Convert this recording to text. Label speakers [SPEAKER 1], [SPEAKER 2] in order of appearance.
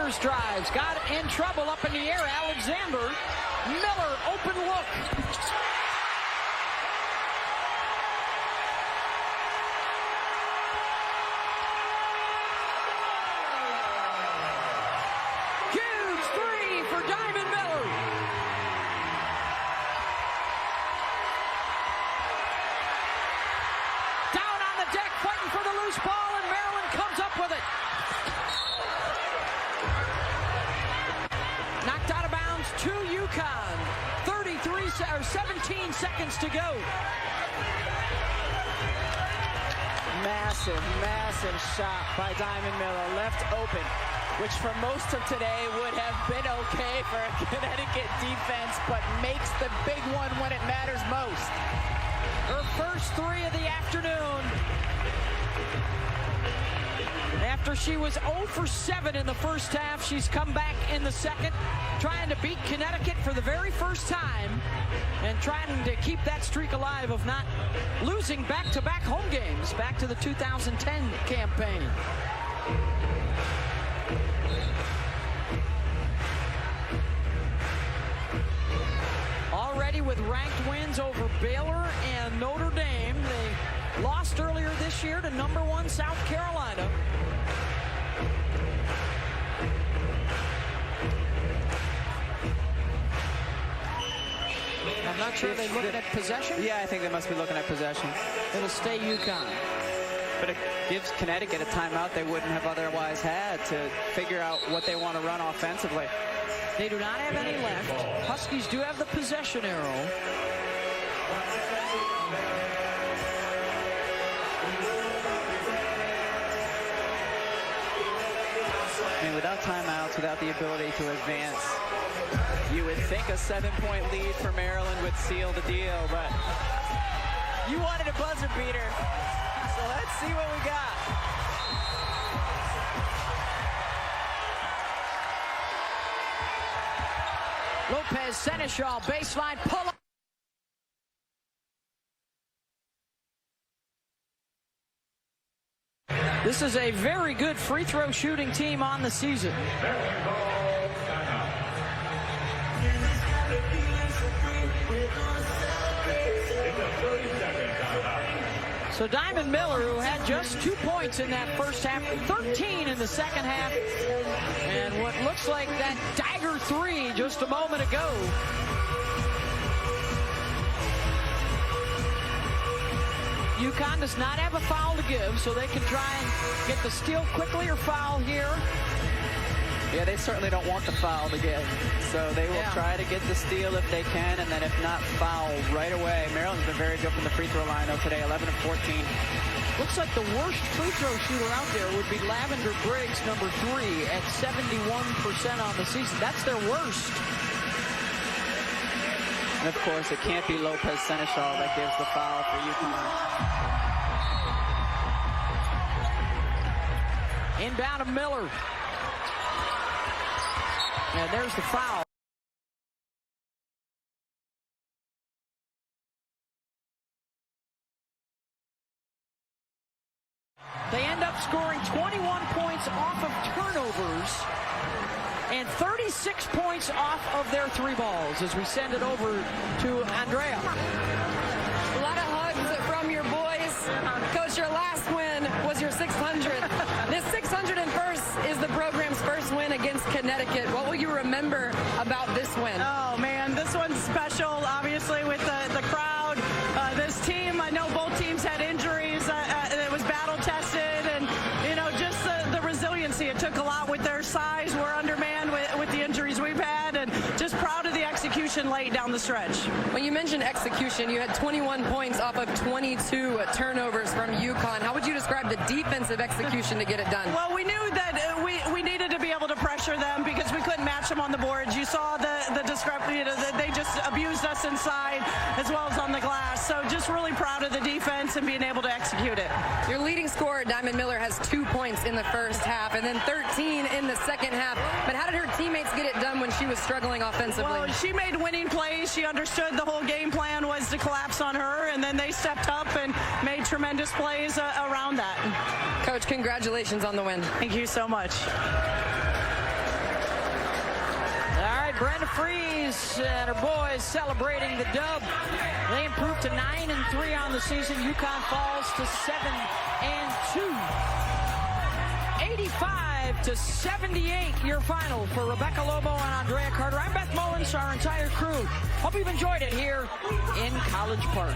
[SPEAKER 1] Spears drives, got in trouble up in the air. Alexander Miller, open look. Huge three for Diamond Miller. Down on the deck, fighting for the loose ball, and Maryland comes up with it. Knocked out of bounds to UConn. 17 seconds to go.
[SPEAKER 2] Massive, massive shot by Diamond Miller, left open, which for most of today would have been okay for a Connecticut defense, but makes the big one when it matters most.
[SPEAKER 1] Her first three of the afternoon. After she was 0 for 7 in the first half, she's come back in the second, trying to beat Connecticut for the very first time and trying to keep that streak alive of not losing back-to-back home games back to the 2010 campaign. Already with ranked wins over Baylor and Notre Dame. They lost earlier this year to #1 South Carolina. I'm not sure they're looking at possession.
[SPEAKER 2] Yeah, I think they must be looking at possession.
[SPEAKER 1] It'll stay UConn.
[SPEAKER 2] But it gives Connecticut a timeout they wouldn't have otherwise had to figure out what they want to run offensively.
[SPEAKER 1] They do not have any left. Huskies do have the possession arrow.
[SPEAKER 2] I mean, without timeouts, without the ability to advance, you would think a 7-point lead for Maryland would seal the deal, but you wanted a buzzer beater. So let's see what we got.
[SPEAKER 1] Lopez, Seneschal, baseline, pull up. This is a very good free throw shooting team on the season. So Diamond Miller, who had just 2 points in that first half, 13 in the second half, and what looks like that dagger three just a moment ago. UConn does not have a foul to give, so they can try and get the steal quickly or foul here.
[SPEAKER 2] Yeah, they certainly don't want the foul to give, so they will try to get the steal if they can, and then if not, foul right away. Maryland's been very good from the free throw line though today, 11 of 14.
[SPEAKER 1] Looks like the worst free throw shooter out there would be Lavender Briggs, #3, at 71% on the season. That's their worst.
[SPEAKER 2] And of course, it can't be Lopez Seneschal that gives the foul for UConn.
[SPEAKER 1] Inbound to Miller. And there's the foul. They end up scoring 21 points off of turnovers and 36 points off of their three balls as we send it over to Andrea.
[SPEAKER 3] A lot of hugs from your boys. Coach, your last win was your 600th. This 601st is the program's first win against Connecticut. What will you remember about this win?
[SPEAKER 4] Oh, man, this one's special, obviously, with the crowd. This team, I know both teams had injuries. It was battle-tested, and, you know, just the resiliency. It took a lot with their size. We're undermanned with the injuries we've had, and just proud of the execution late down the stretch.
[SPEAKER 3] When you mentioned execution, you had 21 points off of 22 turnovers from UConn. How would you describe the defensive execution to get it done?
[SPEAKER 4] Well, we knew that we needed to be able to pressure them because we couldn't match them on the boards. You saw the discrepancy. They just abused us inside as well as on the glass. So just really proud of the defense and being able to execute it.
[SPEAKER 3] Your leading scorer, Diamond Miller, has 2 points in the first half and then 13 in the second half. But how did her teammates get it done when she was struggling offensively?
[SPEAKER 4] Well, she made winning plays. She understood the whole game plan was to collapse on her, and then they stepped up and made tremendous plays around that.
[SPEAKER 3] Coach, congratulations on the win.
[SPEAKER 4] Thank you so much.
[SPEAKER 1] Brenda Freeze and her boys celebrating the dub. They improved to 9-3 on the season. UConn falls to 7-2. 85-78 your final for Rebecca Lobo and Andrea Carter. I'm Beth Mullins, our entire crew. Hope you've enjoyed it here in College Park.